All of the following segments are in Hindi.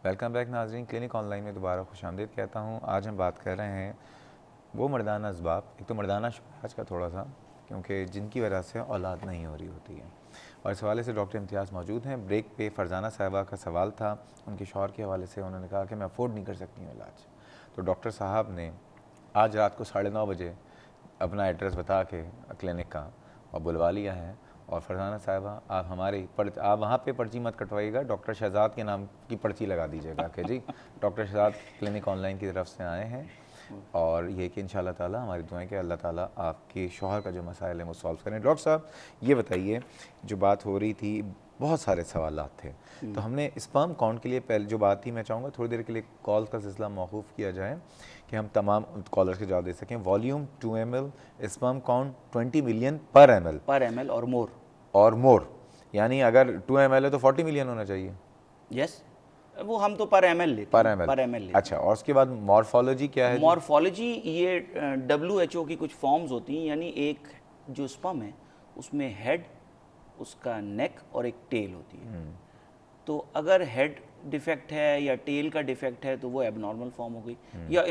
वेलकम बैक नाजरीन, क्लिनिक ऑनलाइन में दोबारा खुशामदीद कहता हूँ। आज हम बात कर रहे हैं वो मर्दाना असबाब, एक तो मर्दाना शुरू आज का थोड़ा सा, क्योंकि जिनकी वजह से औलाद नहीं हो रही होती है। और इस हवाले से डॉक्टर इम्तियाज़ मौजूद हैं। ब्रेक पे फरजाना साहिबा का सवाल था उनके शौहर के हवाले से। उन्होंने कहा कि मैं अफोर्ड नहीं कर सकती हूँ इलाज। तो डॉक्टर साहब ने आज रात को 9:30 बजे अपना एड्रेस बता के क्लिनिक का और बुलवा लिया है। और फरजाना साहिबा, आप आप वहाँ पे पर्ची मत कटवाइएगा, डॉक्टर शहजाद के नाम की पर्ची लगा दीजिएगा कि जी डॉक्टर शहजाद क्लिनिक ऑनलाइन की तरफ से आए हैं। और ये कि इंशाअल्लाह ताला हमारी दुआएं कि अल्लाह ताला आपके शौहर का जो मसाइल है वो सॉल्व करें। डॉक्टर साहब ये बताइए, जो बात हो रही थी, बहुत सारे सवाल थे, तो हमने स्पर्म काउंट के लिए पहले जो बात थी, मैं चाहूँगा थोड़ी देर के लिए कॉल का सिलसिला मौकूफ़ किया जाए कि हम तमाम कॉलर्स के जवाब दे सकें। Volume 2 ml, sperm count 20 million पर ml और मोर, यानी अगर 2 ml है तो 40 मिलियन होना चाहिए। यस, वो हम तो पर ml लेते हैं, पर ml लेते। अच्छा, और उसके बाद मॉर्फोलॉजी क्या है? मॉर्फोलॉजी ये WHO की कुछ फॉर्म्स होती हैं, यानी एक जो स्पर्म है उसमें हेड, उसका नेक और एक टेल होती है। तो अगर हेड डिफेक्ट है या टेल का डिफेक्ट है तो वो एबनॉर्मल फॉर्म हो गई, या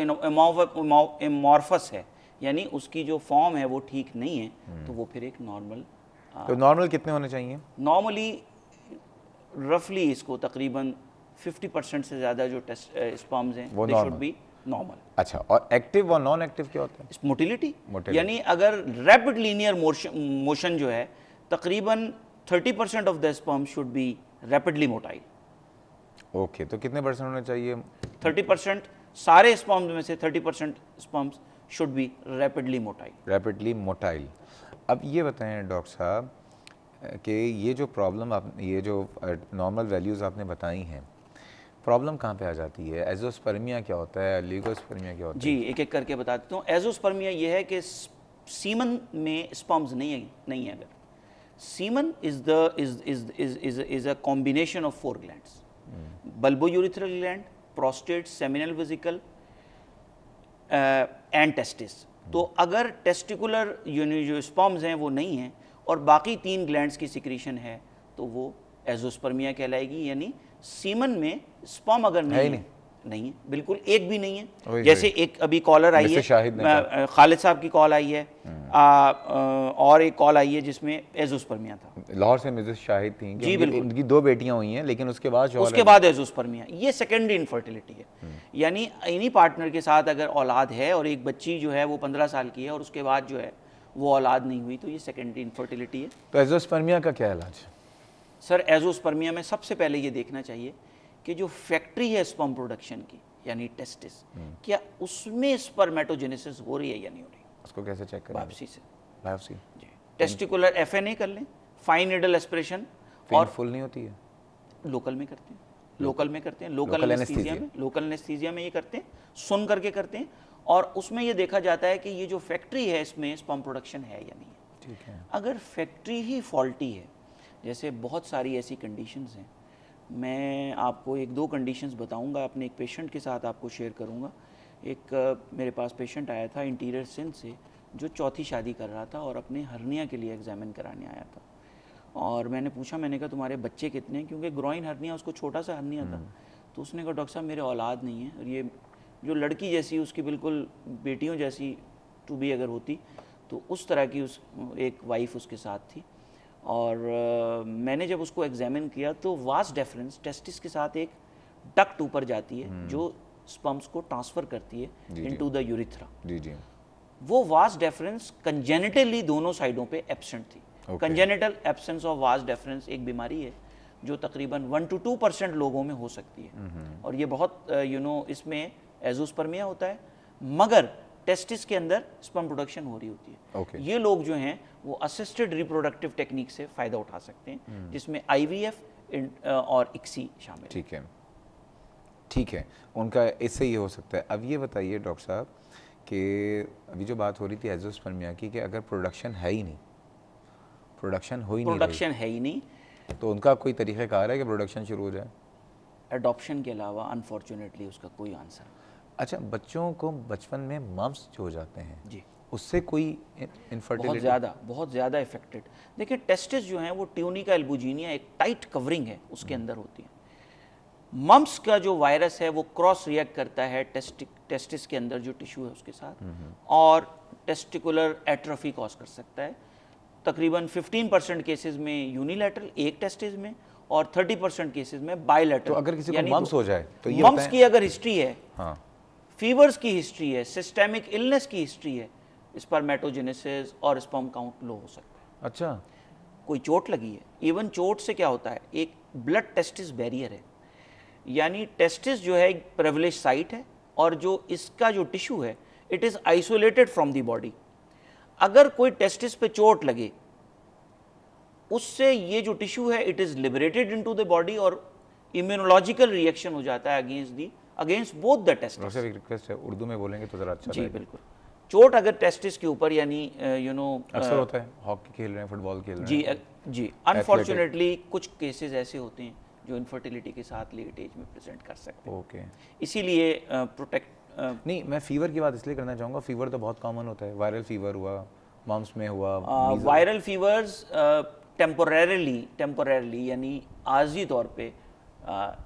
एमॉर्फस है यानी उसकी जो फॉर्म है वो ठीक नहीं है, तो वो फिर एक नॉर्मल। तो नॉर्मल कितने होने चाहिए? नॉर्मली रफली इसको तकरीबन 50% से ज़्यादा जो टेस्ट स्पर्म्स हैं वो दे शुड बी नॉर्मल। अच्छा, और एक्टिव और नॉन एक्टिव क्या होता है? मोटिलिटी, यानी अगर रैपिड लीनियर मोशन जो है, तकरीबन 30% of the sperm should be rapidly motile. Okay, तो कितने परसेंट होने चाहिए? 30%, सारे स्पर्म्स में से 30% sperms should be rapidly motile. अब ये बताएं डॉक्टर साहब कि ये जो प्रॉब्लम ये जो नॉर्मल वैल्यूज़ आपने बताई हैं, प्रॉब्लम कहाँ पे आ जाती है? एजोस्पर्मिया क्या होता है? लिगोस्पर्मिया क्या होता है? जी, एक एक करके बता देता हूँ। एजोस्पर्मिया ये है कि सीमन में स्पर्म्स नहीं है। अगर semen is a combination of 4 glands, bulbourethral gland, prostate, seminal vesicle and testis. तो अगर टेस्टिकुलर जो स्पर्म्स हैं वो नहीं हैं और बाकी 3 ग्लैंड्स की सिक्रीशन है तो वो एजोस्पर्मिया कहलाएगी। यानी सीमन में स्पर्म अगर नहीं है, बिल्कुल एक भी नहीं है। जैसे एक अभी कॉलर आई है, खालिद साहब की कॉल आई है, और एक कॉल आई है जिसमें एजोस्पर्मिया था, लाहौर से मिसेस शाहिद थी। जी बिल्कुल, उनकी 2 बेटियां हुई हैं, लेकिन उसके बाद एजोस्पर्मिया, ये सेकेंडरी इनफर्टिलिटी है। यानी इन्हीं पार्टनर के साथ अगर औलाद है और एक बच्ची जो है वो 15 साल की है और उसके बाद जो है वो औलाद नहीं हुई, तो ये सेकेंडरी इनफर्टिलिटी है। तो एजोस्पर्मिया का क्या इलाज है? सर, एजोस्पर्मिया में सबसे पहले ये देखना चाहिए कि जो फैक्ट्री है स्पर्म प्रोडक्शन की, यानी टेस्टिस, क्या उसमें स्पर्मेटोजेनेसिस हो रही है या नहीं हो रही। उसको कैसे चेक करें? बायोप्सी जी। टेस्टिकुलर FNA कर लें, फाइन नीडल एस्पिरेशन, और फुल नहीं होती है, लोकल में करते हैं, लोकल एनेस्थीसिया में ये करते हैं, सुन करके करते हैं, और उसमें ये देखा जाता है कि ये जो फैक्ट्री है इसमें स्पर्म प्रोडक्शन है या नहीं है। ठीक है। अगर फैक्ट्री ही फॉल्टी है, जैसे बहुत सारी ऐसी कंडीशंस हैं, मैं आपको 1-2 कंडीशंस बताऊंगा, अपने एक पेशेंट के साथ आपको शेयर करूंगा। एक मेरे पास पेशेंट आया था इंटीरियर सिंध से, जो चौथी शादी कर रहा था और अपने हर्निया के लिए एग्जामिन कराने आया था। और मैंने पूछा, मैंने कहा तुम्हारे बच्चे कितने हैं, क्योंकि ग्रोइन हर्निया उसको छोटा सा हर्निया था। तो उसने कहा डॉक्टर साहब मेरे औलाद नहीं है, और ये जो लड़की जैसी उसकी बिल्कुल बेटियों जैसी टू बी अगर होती तो उस तरह की एक वाइफ उसके साथ थी। और मैंने जब उसको एग्जामिन किया तो वास्ट डेफरेंस, टेस्टिस के साथ एक डक्ट ऊपर जाती है जो स्पर्म्स को ट्रांसफ़र करती है इनटू द यूरिथ्रा। जी। वो वास्ट डेफरेंस कंजेनिटली दोनों साइडों पे एब्सेंट थी। Congenital absence of vast deference एक बीमारी है जो तकरीबन 1 to 2% लोगों में हो सकती है, और ये बहुत इसमें एजोस्पर्मिया होता है, मगर टेस्टिस के अंदर स्पर्म प्रोडक्शन हो रही होती है। ये लोग जो हैं वो असिस्टेड रिप्रोडक्टिव टेक्निक से फ़ायदा उठा सकते हैं, जिसमें IVF और ICSI शामिल है। ठीक है, उनका इससे ये हो सकता है। अब ये बताइए डॉक्टर साहब कि अभी जो बात हो रही थी एजोस्पर्मिया की, कि अगर प्रोडक्शन है ही नहीं, तो उनका कोई तरीक़ाकार है कि प्रोडक्शन शुरू हो जाए? एडॉप्शन के अलावा अनफॉर्चुनेटली उसका कोई आंसर। अच्छा, बच्चों को बचपन में मम्स जो हो जाते हैं जी, उससे कोई इनफर्टिलिटी? बहुत ज़्यादा इफेक्टेड। देखिए, टेस्टिस जो हैं वो ट्यूनिका एल्बुजिनिया, एक टाइट कवरिंग है उसके अंदर होती है। मम्प्स का जो वायरस है वो क्रॉस रिएक्ट करता है टेस्टिस के अंदर जो टिश्यू है उसके साथ, और टेस्टिकुलर एट्रोफी कॉज कर सकता है। तकरीबन 15% केसेस में यूनिलैटरल, एक टेस्टिस में, और 30% केसेस में बायलैटरल। तो अगर किसी को मम्प्स हो जाए तो ये मम्प्स की अगर हिस्ट्री है, हाँ, फीवर्स की हिस्ट्री है, सिस्टेमिक इलनेस की हिस्ट्री है, स्पर्मेटोजेनेसिस और स्पर्म काउंट लो हो सकता है। अच्छा, कोई चोट लगी है, इवन चोट से क्या होता है, एक ब्लड टेस्टिस बैरियर है, यानी टेस्टिस जो है एक प्रिविलेज साइट है, और जो इसका जो टिश्यू है it is isolated from the body. अगर कोई टेस्टिस पे चोट लगे, उससे ये जो टिश्यू है it is liberated into the body, और इम्यूनोलॉजिकल रिएक्शन हो जाता है against both the testis. Doctor साहब एक रिक्वेस्ट है, उर्दू में बोलेंगे तो जरा अच्छा जी रहेगा। बिल्कुल। चोट अगर टेस्टिस के ऊपर, यानी अक्सर होता है, हॉकी खेल रहे हैं, फुटबॉल खेल रहे जी हैं, जी, अनफॉर्चुनेटली कुछ केसेस ऐसे होते हैं जो इनफर्टिलिटी के साथ लेट एज में प्रेजेंट कर सकते हैं। ओके। इसीलिए प्रोटेक्ट नहीं, मैं फीवर की बात इसलिए करना चाहूँगा, फीवर तो बहुत कॉमन होता है, वायरल फीवर हुआ, मम्प्स में हुआ, वायरल फीवर्स टेम्पोरेरली यानी आर्जी तौर पे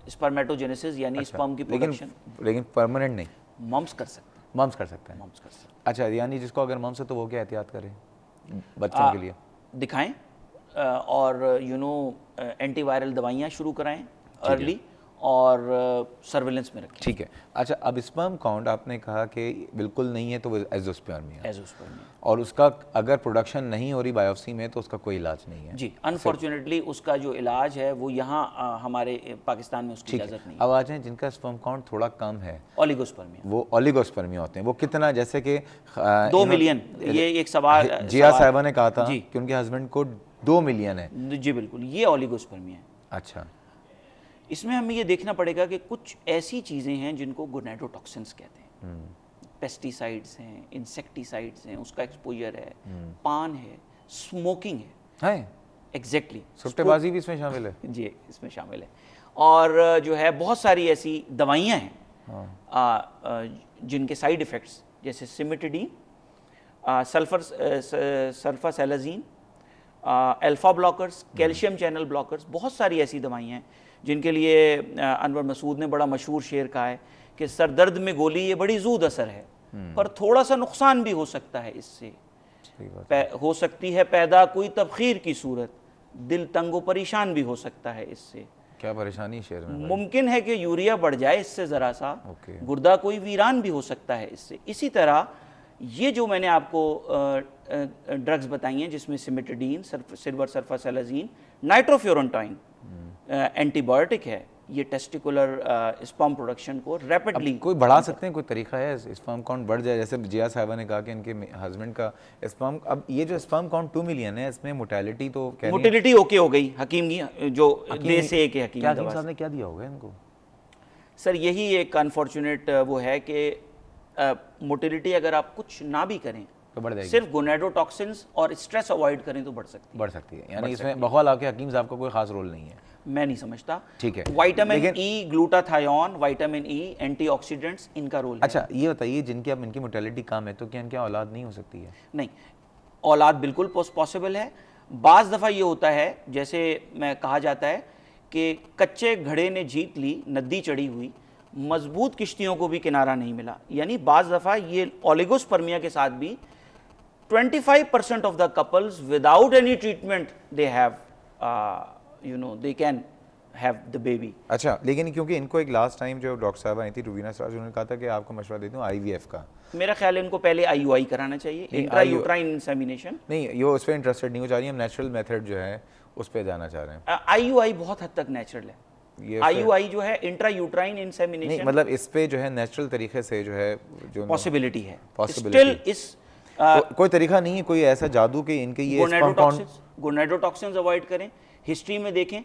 स्पर्मेटोजेनेसिस यानी स्पर्म की प्रोडक्शन, लेकिन परमानेंट नहीं, मम्प्स कर सकते हैं। मम्प्स कर सकते हैं। मम्प्स कर सकते अच्छा, यानी जिसको अगर मम्प्स है तो वो क्या एहतियात करें बच्चों के लिए? दिखाएं, और एंटीवायरल दवाइयाँ शुरू कराएं अर्ली, और सर्विलेंस में रखें। ठीक है। अच्छा, अब स्पर्म काउंट आपने कहा कि बिल्कुल नहीं है तो वो एजोस्पर्मिया, एजोस्पर्मिया, और उसका अगर प्रोडक्शन नहीं हो रही बायोप्सी में तो उसका कोई इलाज नहीं है। जी, अनफॉर्चुनेटली उसका जो इलाज है वो यहाँ हमारे पाकिस्तान में उसकी इजाज़त नहीं है। अब आ जाए जिनका स्पर्म काउंट थोड़ा कम है, ओलिगोस्पर्मिया, वो ओलिगोस्पर्मिया होते हैं, वो कितना, जैसे कि 2 मिलियन, ये एक सवाल जिया साहिबा ने कहा था कि उनके हस्बैंड को 2 मिलियन है। जी बिल्कुल, ये ओलिगोस्पर्मिया है। अच्छा, इसमें हमें ये देखना पड़ेगा कि कुछ ऐसी चीज़ें हैं जिनको गोनेडोटॉक्सिन्स कहते हैं, पेस्टिसाइड्स हैं, इंसेक्टिसाइड्स हैं, उसका एक्सपोजर है, पान है, स्मोकिंग है, एग्जैक्टली, सुट्टेबाजी भी इसमें शामिल है। जी, इसमें शामिल है। और जो है बहुत सारी ऐसी दवाइयाँ हैं जिनके साइड इफ़ेक्ट्स, जैसे cimetidine, sulfasalazine, alpha blockers, calcium channel blockers, बहुत सारी ऐसी दवाइयाँ हैं जिनके लिए अनवर मसूद ने बड़ा मशहूर शेर कहा है कि सर दर्द में गोली ये बड़ी जूद असर है, पर थोड़ा सा नुकसान भी हो सकता है इससे, हो सकती है पैदा कोई तबखीर की सूरत, दिल तंगो परेशान भी हो सकता है इससे। क्या परेशानी शेर में? मुमकिन है कि यूरिया बढ़ जाए इससे ज़रा सा, गुर्दा कोई वीरान भी हो सकता है इससे। इसी तरह ये जो मैंने आपको ड्रग्स बताई हैं जिसमें सिमिटिडीन, सिल्वर सल्फासेलाजीन, नाइट्रोफ्यूरनटाइन एंटीबायोटिक है, ये टेस्टिकुलर स्पर्म प्रोडक्शन को रैपिडली कोई बढ़ा सकते हैं, कोई तरीका है स्पर्म काउंट बढ़ जाए? जैसे जिया साहिबा ने कहा कि इनके हस्बैंड का स्पर्म, अब ये जो स्पर्म काउंट 2 मिलियन है, इसमें मोर्टेलिटी तो क्या, मोटिलिटी ओके हो गई हकीम की, जो देश से एक हकीम साहब ने क्या दिया होगा इनको? सर यही एक अनफॉर्चुनेट वो है कि मोटिलिटी अगर आप कुछ ना भी करें तो बढ़ जाएगी, सिर्फ गोनेडोटॉक्सिन्स और स्ट्रेस अवॉइड करें तो बढ़ सकती है। यानी इसमें बहवाल आपके हकीम साहब का कोई खास रोल नहीं है? मैं नहीं समझता। ठीक है। Vitamin E, glutathione, vitamin E, antioxidants, इनका रोल है। अच्छा, ये बताइए जिनकी अब इनकी मोर्टेलिटी कम है तो क्या इनकी औलाद नहीं हो सकती है? नहीं, औलाद बिल्कुल पॉसिबल है। बाज़ दफ़ा ये होता है, जैसे मैं कहा जाता है कि कच्चे घड़े ने जीत ली नदी चढ़ी हुई, मजबूत किश्तियों को भी किनारा नहीं मिला। यानी बाज़ दफ़ा ये ओलिगोस्पर्मिया के साथ भी 25% of the couples without any treatment they have they can have the baby. अच्छा, लेकिन क्योंकि इनको एक लास्ट टाइम जो डॉक्टर साहब आई थी रुबीना सराज, उन्होंने कहा था कि आपको मशवरा देती हूँ IVF का। मेरा ख्याल है इनको पहले IUI कराना चाहिए, इंट्रायूट्राइन इंसेमिनेशन। नहीं, ये उस पर इंटरेस्टेड नहीं हो जा रही, हम नेचुरल मेथड जो है उस पर जाना चाह रहे हैं। IUI बहुत हद तक नेचुरल है। IUI जो है इंट्रायूट्राइन इंसेमिनेशन, नहीं मतलब इस पे जो है नेचुरल तरीके से जो है जो पॉसिबिलिटी है, स्टिल इस कोई तरीका नहीं है, कोई ऐसा जादू कि इनके ये गोनेडोटॉक्सिन्स अवॉइड करें, हिस्ट्री में देखें,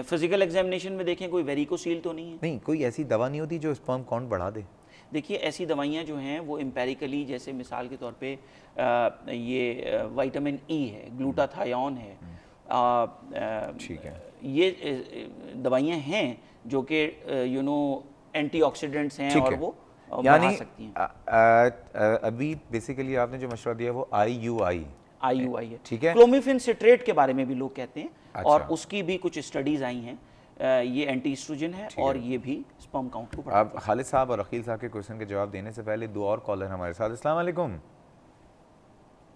फिजिकल एग्जामिनेशन में देखें, कोई वेरिकोसील तो नहीं है। नहीं, कोई ऐसी दवा नहीं होती जो स्पर्म काउंट बढ़ा दे? देखिए, ऐसी दवाइयाँ जो हैं वो एम्पेरिकली, जैसे मिसाल के तौर पे ये विटामिन ई है, ग्लूटाथायोन है, ठीक है, ये दवाइयाँ हैं जो कि एंटीऑक्सीडेंट्स हैं और वो यानी सकती हैं। अभी बेसिकली आपने जो मशवरा दिया वो IUI है, ठीक है। क्लोमिफेन सिट्रेट के बारे में भी लोग कहते हैं। अच्छा। और उसकी भी कुछ स्टडीज आई हैं ये एंटी एस्ट्रोजन है और ये भी स्पर्म काउंट को आप खालिद साहब और अकील साहब के क्वेश्चन के जवाब देने से पहले दो और कॉलर हमारे साथ। अस्सलाम वालेकुम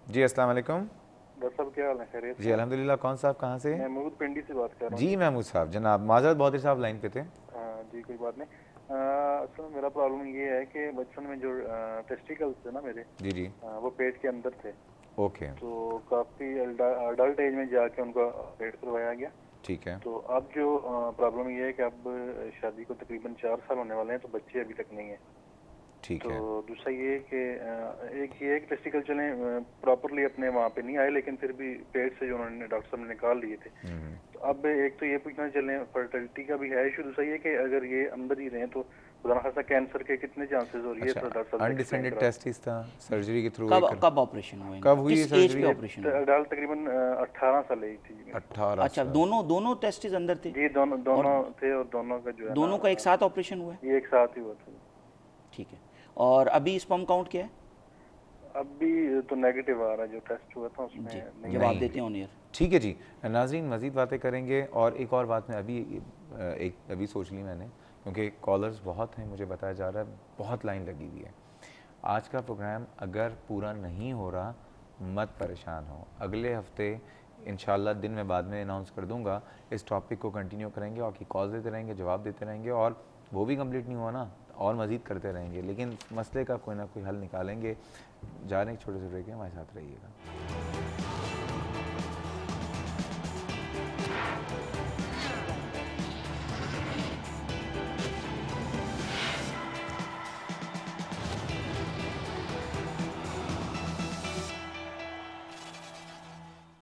जी। अस्सलाम वालेकुम डॉक्टर साहब, क्या हाल है? खैरियत जी अल्हम्दुलिल्लाह। कौन साहब कहाँ से? मैं महमूद पिंडी से बात कर रहा हूँ। जी महमूद साहब, जनाब माजरत, बहुत साहब लाइन पे थे। जी कोई बात नहीं। असल में मेरा प्रॉब्लम ये है कि बचपन में जो टेस्टिकल्स थे ना मेरे, जी जी वो पेट के अंदर थे। ओके तो काफ़ी अडल्ट एज में जाके उनको ऑपरेट करवाया गया। ठीक है। तो अब जो प्रॉब्लम ये है कि अब शादी को तकरीबन 4 साल होने वाले हैं, तो बच्चे अभी तक नहीं है। ठीक तो है। दूसरा ये कि एक ये एक टेस्टिकल चले प्रॉपरली अपने वहाँ पे नहीं आए, लेकिन फिर भी पेट से जो उन्होंने डॉक्टर साहब ने निकाल लिए थे। तो अब एक तो ये पूछना चले फर्टिलिटी का भी है इशू। दूसरा ये कि अगर ये अंदर ही रहे तो खुदा खासा कैंसर के कितने चांसेस हो रही है? अच्छा, तो डॉक्टर साहब अनडिसेंडेड टेस्टिस था, सर्जरी के थ्रू कब ऑपरेशन हुए? कब हुई किस एज सर्जरी? पे ऑपरेशन हुआ? अडल्ट तकरीबन 18 साल ही थी। 18। अच्छा, दोनों टेस्टिस अंदर थे? जी दोनों थे, और दोनों का जो है दोनों का एक साथ ऑपरेशन हुआ है? ये एक साथ ही हुआ था। ठीक है। और अभी स्पर्म काउंट क्या है? अभी तो नेगेटिव आ रहा है, जो टेस्ट हुआ था उसमें जी, नहीं। जवाब देते हैं ऑन एयर। ठीक है जी। नाजरीन मज़ीद बातें करेंगे। और एक और बात मैं अभी सोच ली मैंने, क्योंकि कॉलर्स बहुत हैं, मुझे बताया जा रहा है बहुत लाइन लगी हुई है। आज का प्रोग्राम अगर पूरा नहीं हो रहा मत परेशान हो, अगले हफ्ते इंशाल्लाह दिन में बाद में अनाउंस कर दूंगा, इस टॉपिक को कंटिन्यू करेंगे और की कॉल देते रहेंगे, जवाब देते रहेंगे, और वो भी कंप्लीट नहीं हुआ ना और मज़ीद करते रहेंगे, लेकिन मसले का कोई ना कोई हल निकालेंगे। जा रहे हैं छोटे से ब्रेक है, हमारे साथ रहिएगा।